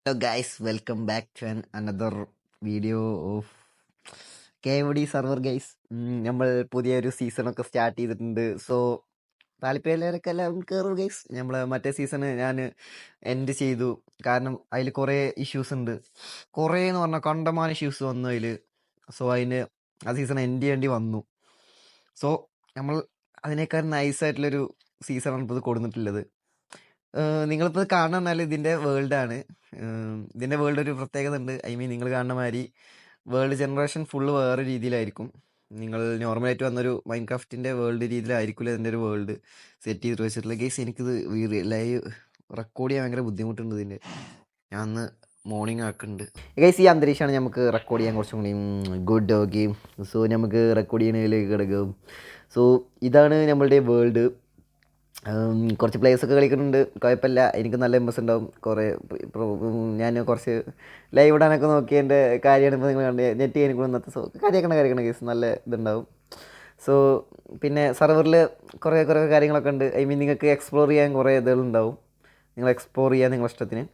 Hello guys, welcome back to another video of KVD server guys. നമ്മൾ പുതിയൊരു സീസണൊക്കെ start ചെയ്തിട്ടുണ്ട്. സോ താല്പര്യമുള്ളവരൊക്കെ എല്ലാവരും കയറും ഗൈസ്. നമ്മൾ മറ്റേ സീസണ് ഞാൻ എൻഡ് ചെയ്തു. കാരണം അതിൽ കുറേ ഇഷ്യൂസ് ഉണ്ട്. കുറേ എന്ന് പറഞ്ഞാൽ കണ്ടമാന ഇഷ്യൂസ് വന്നു അതിൽ. സോ അതിന് ആ സീസൺ എൻഡ് ചെയ്യേണ്ടി വന്നു. സോ നമ്മൾ അതിനേക്കാൾ നൈസായിട്ടുള്ളൊരു സീസണാണ് ഇപ്പോൾ ഇത് കൊടുത്തിട്ടുള്ളത്. നിങ്ങളിപ്പോൾ കാണുന്ന പറഞ്ഞാൽ ഇതിൻ്റെ വേൾഡാണ്. ഇതിൻ്റെ വേൾഡ് ഒരു പ്രത്യേകത ഉണ്ട്. നിങ്ങൾ കാണുന്ന മാതിരി വേൾഡ് ജനറേഷൻ ഫുള്ള് വേറെ രീതിയിലായിരിക്കും. നിങ്ങൾ നോർമലായിട്ട് വന്നൊരു മൈൻക്രാഫ്റ്റിൻ്റെ വേൾഡ് രീതിയിലായിരിക്കില്ല ഇതിൻ്റെ ഒരു വേൾഡ് സെറ്റ് ചെയ്തിട്ട് വെച്ചിട്ടുള്ള കേസ്. എനിക്കിത് ലൈവ് റെക്കോർഡ് ചെയ്യാൻ ഭയങ്കര ബുദ്ധിമുട്ടുണ്ട് ഇതിൻ്റെ. ഞാൻ അന്ന് മോർണിംഗ് ആക്കുന്നുണ്ട് ഗൈസ്. ഈ അന്തരീക്ഷമാണ് നമുക്ക് റെക്കോർഡ് ചെയ്യാൻ കുറച്ചും കൂടി ഗുഡ്. ഓക്കെ, സോ നമുക്ക് റെക്കോർഡ് ചെയ്യുന്നതിലേക്ക് കിടക്കും. സോ ഇതാണ് നമ്മളുടെ വേൾഡ്. കുറച്ച് പ്ലേയേഴ്സൊക്കെ കളിക്കുന്നുണ്ട്, കുഴപ്പമില്ല. എനിക്ക് നല്ല എംബസ് ഉണ്ടാവും. കുറേ ഞാൻ കുറച്ച് ലൈവ് ഇടാനൊക്കെ നോക്കി എൻ്റെ കാര്യമാണ് ഇപ്പോൾ നിങ്ങൾ കണ്ട് നെറ്റ് ചെയ്യാൻ ഇന്നത്തെ. സോ കാര്യമാക്കണ കേസ് നല്ല ഇതുണ്ടാവും. സോ പിന്നെ സെർവറിൽ കുറേ കാര്യങ്ങളൊക്കെ ഉണ്ട്. നിങ്ങൾക്ക് എക്സ്പ്ലോർ ചെയ്യാൻ കുറേ ഇതുകളുണ്ടാവും. നിങ്ങൾ എക്സ്പ്ലോർ ചെയ്യാൻ നിങ്ങളുടെ ഇഷ്ടത്തിന്.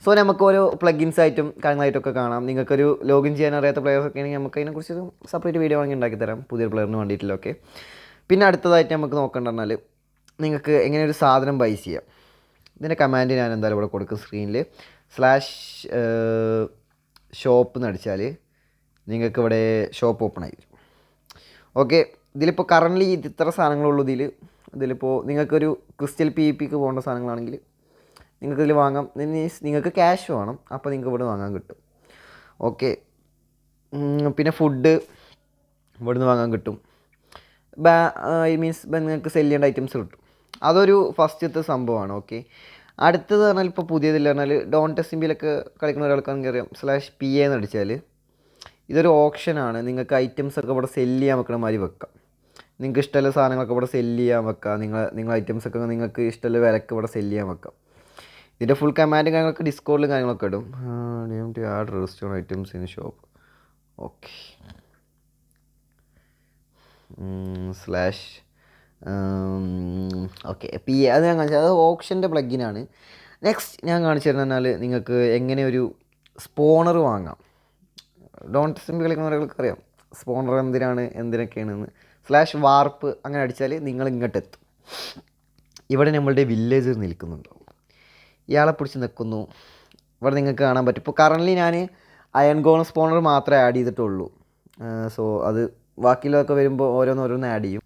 സോ നമുക്ക് ഓരോ പ്ലഗിൻസ് ആയിട്ടും കാര്യങ്ങളായിട്ടൊക്കെ കാണാം. നിങ്ങൾക്കൊരു ലോഗിൻ ചെയ്യാൻ അറിയാത്ത പ്ലെയേഴ്സൊക്കെ ആണെങ്കിൽ നമുക്ക് അതിനെക്കുറിച്ച് സെപ്പറേറ്റ് വീഡിയോ വാങ്ങി ഉണ്ടാക്കി തരാം, പുതിയൊരു പ്ലെയറിന് വേണ്ടിയിട്ടില്ല. ഓക്കെ, പിന്നെ അടുത്തതായിട്ട് നമുക്ക് നോക്കേണ്ട പറഞ്ഞാൽ നിങ്ങൾക്ക് എങ്ങനെ ഒരു സാധനം ബൈ ചെയ്യാം. ഇതിൻ്റെ കമാൻഡ് ഞാൻ എന്തായാലും ഇവിടെ കൊടുക്കും സ്ക്രീനിൽ. /ഷോപ്പ് എന്ന് അടിച്ചാൽ നിങ്ങൾക്ക് ഇവിടെ ഷോപ്പ് ഓപ്പൺ ആയി വരും. ഓക്കെ, ഇതിലിപ്പോൾ കറൻ്റ്ലി ഇത്ര സാധനങ്ങളുള്ളൂ. ഇതിലിപ്പോൾ നിങ്ങൾക്കൊരു ക്രിസ്റ്റൽ PvPക്ക് പോകേണ്ട സാധനങ്ങളാണെങ്കിൽ നിങ്ങൾക്കിതിൽ വാങ്ങാം. നിങ്ങൾക്ക് ക്യാഷ് വേണം, അപ്പോൾ നിങ്ങൾക്ക് ഇവിടെ വാങ്ങാൻ കിട്ടും. ഓക്കെ, പിന്നെ ഫുഡ് ഇവിടുന്ന് വാങ്ങാൻ കിട്ടും. നിങ്ങൾക്ക് സെല് ചെയ്യേണ്ട ഐറ്റംസ് കിട്ടും. അതൊരു ഫസ്റ്റത്തെ സംഭവമാണ്. ഓക്കെ, അടുത്തത് പറഞ്ഞാൽ ഇപ്പോൾ പുതിയതില്ല പറഞ്ഞാൽ ഡോൺ ടെസ്റ്റിംബിലൊക്കെ കളിക്കുന്ന ഒരാൾക്കാണെങ്കിൽ അറിയാം. /PA എന്ന് അടിച്ചാൽ ഇതൊരു ഓപ്ഷനാണ്. നിങ്ങൾക്ക് ഐറ്റംസൊക്കെ ഇവിടെ സെല്ല് ചെയ്യാൻ വെക്കണ മാതിരി വെക്കാം. നിങ്ങൾക്ക് ഇഷ്ടമുള്ള സാധനങ്ങളൊക്കെ ഇവിടെ സെല്ല് ചെയ്യാൻ വെക്കാം. നിങ്ങൾ ഐറ്റംസൊക്കെ നിങ്ങൾക്ക് ഇഷ്ടമുള്ള വിലക്ക് ഇവിടെ സെല്ല് ചെയ്യാൻ വെക്കാം. ഇതിൻ്റെ ഫുൾ കമാൻഡും കാര്യങ്ങളൊക്കെ ഡിസ്കോഡിലും കാര്യങ്ങളൊക്കെ ഇടും. Add restaurant items in shop. Okay, okay PA അത് ഞാൻ കാണിച്ചത്, അത് ഓപ്ഷൻ്റെ പ്ലഗിനാണ്. നെക്സ്റ്റ് ഞാൻ കാണിച്ചു തരുന്നതിനാൽ നിങ്ങൾക്ക് എങ്ങനെ ഒരു സ്പോണർ വാങ്ങാം. ഡോൺ ടെസ്റ്റിംബിൾ കളിക്കുന്നവർക്ക് അറിയാം സ്പോണർ എന്തിനൊക്കെയാണെന്ന്. /വാർപ്പ് അങ്ങനെ അടിച്ചാൽ നിങ്ങൾ ഇങ്ങോട്ട് എത്തും. ഇവിടെ നമ്മളുടെ വില്ലേജർ നിൽക്കുന്നുണ്ടാവും. ഇയാളെ പിടിച്ച് നിൽക്കുന്നു. ഇവിടെ നിങ്ങൾക്ക് കാണാൻ പറ്റും. ഇപ്പോൾ കറൻ്റ്ലി ഞാൻ അയൺ ഗോളം സ്പോണർ മാത്രമേ ആഡ് ചെയ്തിട്ടുള്ളൂ. സോ അത് ബാക്കിയുള്ളതൊക്കെ വരുമ്പോൾ ഓരോന്ന് ആഡ് ചെയ്യും.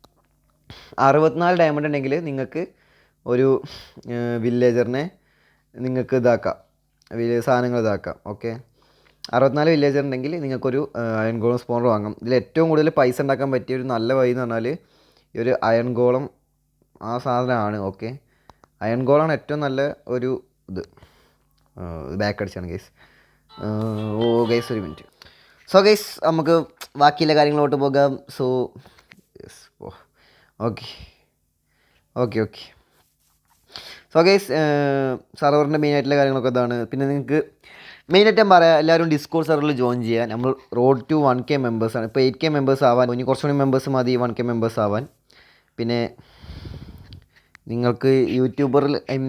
64 ഡയമണ്ട് ഉണ്ടെങ്കിൽ നിങ്ങൾക്ക് ഒരു വില്ലേജറിനെ നിങ്ങൾക്ക് ഇതാക്കാം, സാധനങ്ങൾ ഇതാക്കാം. ഓക്കെ, 64 വില്ലേജർ ഉണ്ടെങ്കിൽ നിങ്ങൾക്കൊരു അയൺ ഗോളം സ്പോണർ വാങ്ങാം. ഇതിൽ ഏറ്റവും കൂടുതൽ പൈസ ഉണ്ടാക്കാൻ പറ്റിയ ഒരു നല്ല വഴി എന്ന് പറഞ്ഞാൽ ഈ ഒരു അയൺ ഗോളം ആ സാധനമാണ്. ഓക്കെ, അയൺ ഗോളാണ് ഏറ്റവും നല്ല ഒരു ഇത്. ബാക്ക് അടിച്ചാണ് ഗൈസ്. ഗൈസ് ഒരു മിനിറ്റ്. സോ ഗൈസ് നമുക്ക് ബാക്കിയുള്ള കാര്യങ്ങളോട്ട് പോകാം. So okay. സോ ഗൈസ് സെർവറിൻ്റെ മെയിനായിട്ടുള്ള കാര്യങ്ങളൊക്കെ ഇതാണ്. പിന്നെ നിങ്ങൾക്ക് മെയിനായിട്ട് ഞാൻ പറയാം, എല്ലാവരും ഡിസ്കോഡ് സെർവറിൽ ജോയിൻ ചെയ്യാൻ. നമ്മൾ റോഡ് ടു 1K മെമ്പേഴ്സാണ്. ഇപ്പോൾ 8K മെമ്പേഴ്സ് ആവാൻ ഇനി കുറച്ചുകൂടി മെമ്പേഴ്സ് മതി 1K മെമ്പേഴ്സ് ആവാൻ. പിന്നെ നിങ്ങൾക്ക്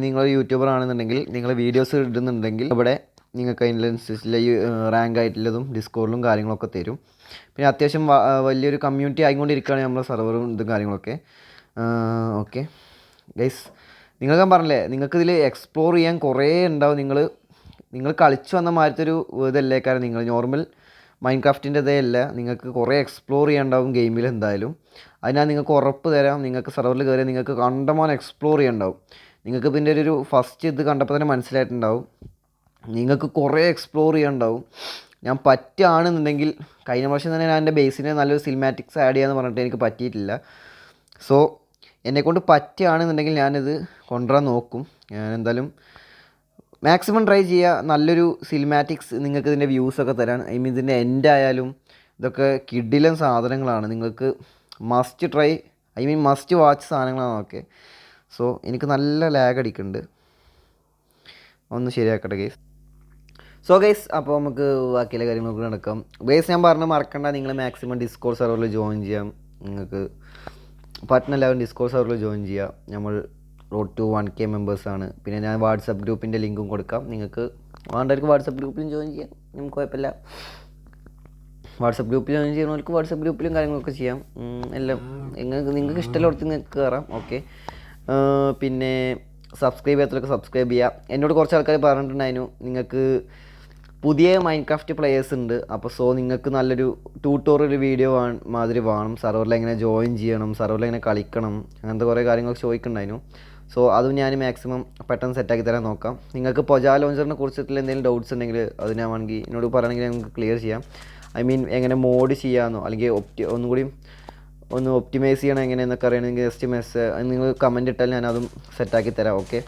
നിങ്ങൾ യൂട്യൂബർ ആണെന്നുണ്ടെങ്കിൽ നിങ്ങൾ വീഡിയോസ് ഇടുന്നുണ്ടെങ്കിൽ ഇവിടെ നിങ്ങൾക്ക് അതിനനുസരിച്ചുള്ള ഈ റാങ്ക് ആയിട്ടുള്ളതും ഡിസ്കോഡിലും കാര്യങ്ങളൊക്കെ തരും. പിന്നെ അത്യാവശ്യം വലിയൊരു കമ്മ്യൂണിറ്റി ആയിക്കൊണ്ടിരിക്കുകയാണ് നമ്മുടെ സെർവറും ഇതും കാര്യങ്ങളൊക്കെ. ഓക്കെ ഗൈസ്, നിങ്ങൾക്ക് ഞാൻ പറഞ്ഞില്ലേ, നിങ്ങൾക്കിതിൽ എക്സ്പ്ലോർ ചെയ്യാൻ കുറേ ഉണ്ടാവും. നിങ്ങൾ കളിച്ചു വന്ന മാതിരത്തെ ഒരു ഇതല്ലേ. കാരണം നിങ്ങൾ നോർമൽ മൈൻക്രാഫ്റ്റിൻ്റെ ഇതേ അല്ല. നിങ്ങൾക്ക് കുറേ എക്സ്പ്ലോർ ചെയ്യാനുണ്ടാവും ഗെയിമിൽ എന്തായാലും. അതിനാൽ നിങ്ങൾക്ക് ഉറപ്പ് തരാം, നിങ്ങൾക്ക് സെർവറിൽ കയറിയാൽ നിങ്ങൾക്ക് കണ്ടമാനം എക്സ്പ്ലോർ ചെയ്യാനുണ്ടാവും. നിങ്ങൾക്ക് ഇതിൻ്റെ ഒരു ഫസ്റ്റ് ഇത് കണ്ടപ്പോൾ തന്നെ മനസ്സിലായിട്ടുണ്ടാവും നിങ്ങൾക്ക് കുറേ എക്സ്പ്ലോർ ചെയ്യാനുണ്ടാവും. ഞാൻ പറ്റുകയാണെന്നുണ്ടെങ്കിൽ കഴിഞ്ഞ പ്രാവശ്യം തന്നെ ഞാൻ എൻ്റെ ബേസിനെ നല്ലൊരു സിനിമാറ്റിക്സ് ആഡ് ചെയ്യാമെന്ന് പറഞ്ഞിട്ട് എനിക്ക് പറ്റിയിട്ടില്ല. സോ എന്നെക്കൊണ്ട് പറ്റുകയാണെന്നുണ്ടെങ്കിൽ ഞാനിത് കൊണ്ടുവരാൻ നോക്കും. ഞാൻ എന്തായാലും മാക്സിമം ട്രൈ ചെയ്യുക. നല്ലൊരു സിനിമാറ്റിക്സ് നിങ്ങൾക്ക് ഇതിൻ്റെ വ്യൂസൊക്കെ തരാൻ. ഇതിൻ്റെ എൻഡ് ആയാലും ഇതൊക്കെ കിഡിലൻ സാധനങ്ങളാണ്. നിങ്ങൾക്ക് മസ്റ്റ് ട്രൈ, മസ്റ്റ് വാച്ച് സാധനങ്ങളാണ്. ഓക്കെ, സോ എനിക്ക് നല്ല ലാഗ് അടിക്കുന്നുണ്ട്, ഒന്ന് ശരിയാക്കട്ടെ ഗൈസ്. സോ ഗൈസ് അപ്പോൾ നമുക്ക് ബാക്കിയുള്ള കാര്യങ്ങളൊക്കെ നടക്കാം. ഗൈസ് ഞാൻ പറഞ്ഞ് മറക്കണ്ട, നിങ്ങൾ മാക്സിമം ഡിസ്കോഡ് സെർവറിൽ ജോയിൻ ചെയ്യാം. നിങ്ങൾക്ക് പറ്റുന്ന എല്ലാവരും ഡിസ്കോഡ് സെർവറിൽ ജോയിൻ ചെയ്യുക. നമ്മൾ റോഡ് ടു 1K മെമ്പേഴ്സാണ്. പിന്നെ ഞാൻ വാട്സപ്പ് ഗ്രൂപ്പിൻ്റെ ലിങ്കും കൊടുക്കാം. നിങ്ങൾക്ക് വേണ്ടവർക്ക് വാട്സപ്പ് ഗ്രൂപ്പിലും ജോയിൻ ചെയ്യാം, നമുക്ക് കുഴപ്പമില്ല. വാട്സപ്പ് ഗ്രൂപ്പിൽ ജോയിൻ ചെയ്യുന്നവർക്ക് വാട്സപ്പ് ഗ്രൂപ്പിലും കാര്യങ്ങളൊക്കെ ചെയ്യാം. എല്ലാം നിങ്ങൾക്ക് ഇഷ്ടമുള്ളടത്ത് നിങ്ങൾക്ക് കയറാം. ഓക്കെ. പിന്നെ സബ്സ്ക്രൈബ് ചെയ്യാത്തവർക്ക് സബ്സ്ക്രൈബ് ചെയ്യാം. എന്നോട് കുറച്ച് ആൾക്കാർ പറഞ്ഞിട്ടുണ്ടായിരുന്നു നിങ്ങൾക്ക് പുതിയ മൈൻക്രാഫ്റ്റ് പ്ലേയേഴ്സ് ഉണ്ട്, അപ്പോൾ നിങ്ങൾക്ക് നല്ലൊരു ട്യൂട്ടോറിയൽ വീഡിയോ മാതിരി വേണം, സെർവറിൽ എങ്ങനെ ജോയിൻ ചെയ്യണം, സെർവറിൽ എങ്ങനെ കളിക്കണം, അങ്ങനത്തെ കുറേ കാര്യങ്ങളൊക്കെ ചോദിക്കുന്നുണ്ടായിരുന്നു. സോ അതും ഞാൻ മാക്സിമം പെട്ടെന്ന് സെറ്റാക്കി തരാൻ നോക്കാം. നിങ്ങൾക്ക് പൊജാ ലോഞ്ചറിനെ കുറിച്ചിട്ടുള്ള എന്തെങ്കിലും ഡൗട്ട്സ് ഉണ്ടെങ്കിൽ അത് ഞാൻ വേണമെങ്കിൽ എന്നോട് പറയുകയാണെങ്കിൽ നമുക്ക് ക്ലിയർ ചെയ്യാം. ഐ മീൻ എങ്ങനെ മോഡ് ചെയ്യാമെന്നോ അല്ലെങ്കിൽ ഒന്നുകൂടി ഒന്ന് ഒപ്റ്റിമൈസ് ചെയ്യണം എങ്ങനെയെന്നൊക്കെ അറിയണമെങ്കിൽ ജസ്റ്റ് നിങ്ങൾ കമൻറ്റ് ഇട്ടാൽ ഞാൻ അതും സെറ്റാക്കി തരാം. ഓക്കെ.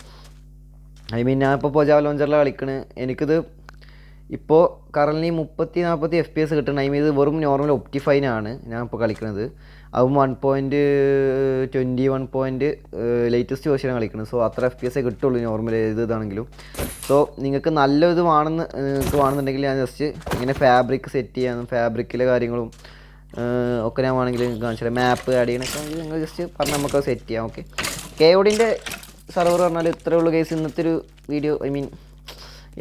ഐ മീൻ ഞാൻ ഇപ്പോൾ പൊജാ ലോഞ്ചറിലാണ് കളിക്കണത്. എനിക്കിത് ഇപ്പോൾ കറൻലി 30-40 FPS കിട്ടുന്ന ടൈം. ഇത് വെറും നോർമൽ ഒപ്റ്റിഫൈനാണ് ഞാൻ ഇപ്പോൾ കളിക്കുന്നത്. അതും 1.21 ലേറ്റസ്റ്റ് വേർഷനാണ് കളിക്കുന്നത്. സോ അത്ര FPS കിട്ടുള്ളൂ നോർമൽ ഇതാണെങ്കിലും. സോ നിങ്ങൾക്ക് നല്ല ഇത് വേണമെന്നുണ്ടെങ്കിൽ ഞാൻ ജസ്റ്റ് ഇങ്ങനെ ഫാബ്രിക് സെറ്റ് ചെയ്യാനും ഫാബ്രിക്കിലെ കാര്യങ്ങളും ഒക്കെ ഞാൻ വേണമെങ്കിൽ കാണിച്ചു തരാം. മാപ്പ് ആഡ് ചെയ്യണമൊക്കെ ആണെങ്കിൽ നിങ്ങൾ ജസ്റ്റ് പറഞ്ഞാൽ നമുക്ക് സെറ്റ് ചെയ്യാം. ഓക്കെ. KODൻ്റെ സെർവർ പറഞ്ഞാൽ ഇത്രയേ ഉള്ളൂ കേസ് ഇന്നത്തെ ഒരു വീഡിയോ. ഐ മീൻ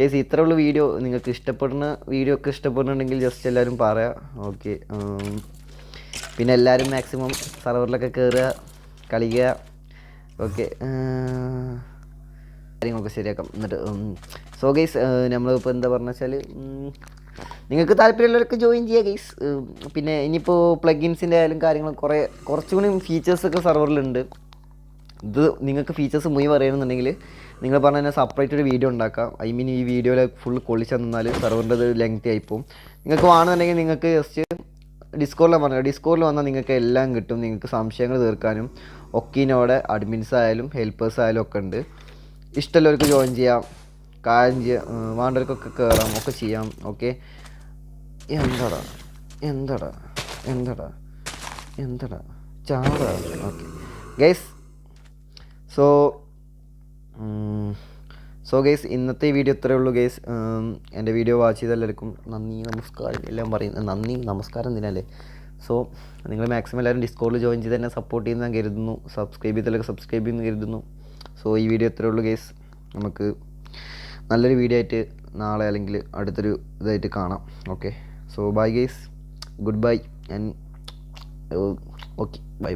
ഏസി ഇത്രേ ഉള്ളൂ വീഡിയോ. നിങ്ങൾക്ക് ഇഷ്ടപ്പെടുന്ന വീഡിയോ ഒക്കെ ഇഷ്ടപ്പെടുന്നുണ്ടെങ്കിൽ ജസ്റ്റ് എല്ലാവരും പറയാം. ഓക്കെ. പിന്നെ എല്ലാവരും മാക്സിമം സെർവറിലൊക്കെ കയറുക, കളിക്കുക. ഓക്കെ. കാര്യങ്ങളൊക്കെ ശരിയാക്കാം. എന്നിട്ട് സോ ഗൈസ് നമ്മളിപ്പോൾ എന്താ പറഞ്ഞു വെച്ചാൽ നിങ്ങൾക്ക് താല്പര്യമുള്ളവരൊക്കെ ജോയിൻ ചെയ്യുക ഗൈസ്. പിന്നെ ഇനിയിപ്പോൾ പ്ലഗിൻസിൻ്റെ ആയാലും കാര്യങ്ങൾ കുറച്ചുകൂടി ഫീച്ചേഴ്സൊക്കെ സെർവറിലുണ്ട്. ഇത് നിങ്ങൾക്ക് ഫീച്ചേഴ്സ് മുഴുവൻ അറിയണമെന്നുണ്ടെങ്കിൽ നിങ്ങൾ പറഞ്ഞ തന്നെ സെപ്പറേറ്റ് ഒരു വീഡിയോ ഉണ്ടാക്കാം. ഐ മീൻ ഈ വീഡിയോയിൽ ഫുൾ പൊളിച്ച് തന്നാൽ സെർവറിൻ്റെ ഇത് ലെങ്തി ആയിപ്പോവും. നിങ്ങൾക്ക് വേണമെന്നുണ്ടെങ്കിൽ നിങ്ങൾക്ക് ജസ്റ്റ് ഡിസ്കോഡിലാണ് പറഞ്ഞത്. ഡിസ്കോഡിൽ വന്നാൽ നിങ്ങൾക്ക് എല്ലാം കിട്ടും. നിങ്ങൾക്ക് സംശയങ്ങൾ തീർക്കാനും ഒക്കിനോടെ അഡ്മിൻസ് ആയാലും ഹെൽപ്പേഴ്സ് ആയാലും ഒക്കെ ഉണ്ട്. ഇഷ്ടമുള്ളവർക്ക് ജോയിൻ ചെയ്യാം, കാര്യം ചെയ്യാം, വേണ്ടവർക്കൊക്കെ കയറാം, ഒക്കെ ചെയ്യാം. ഓക്കെ. എന്താടാ ചാടാ. Okay guys. സോ ഗൈസ് ഇന്നത്തെ വീഡിയോ ഇത്രയേ ഉള്ളൂ ഗൈസ്. എൻ്റെ വീഡിയോ വാച്ച് ചെയ്ത എല്ലാവർക്കും നന്ദി നമസ്കാരം എല്ലാം പറയുന്നത്. നന്ദി നമസ്കാരം എന്തിനല്ലേ. സോ നിങ്ങൾ മാക്സിമം എല്ലാവരും ഡിസ്കോഡിൽ ജോയിൻ ചെയ്ത് തന്നെ സപ്പോർട്ട് ചെയ്യുന്ന കരുതുന്നു. സബ്സ്ക്രൈബ് ചെയ്തല്ലൊക്കെ സബ്സ്ക്രൈബ് ചെയ്യുന്ന കരുതുന്നു. സോ ഈ വീഡിയോ ഇത്രയേ ഉള്ളൂ ഗൈസ്. നമുക്ക് നല്ലൊരു വീഡിയോ ആയിട്ട് നാളെ അല്ലെങ്കിൽ അടുത്തൊരു ഇതായിട്ട് കാണാം. Okay. So bye guys, good bye and okay bye.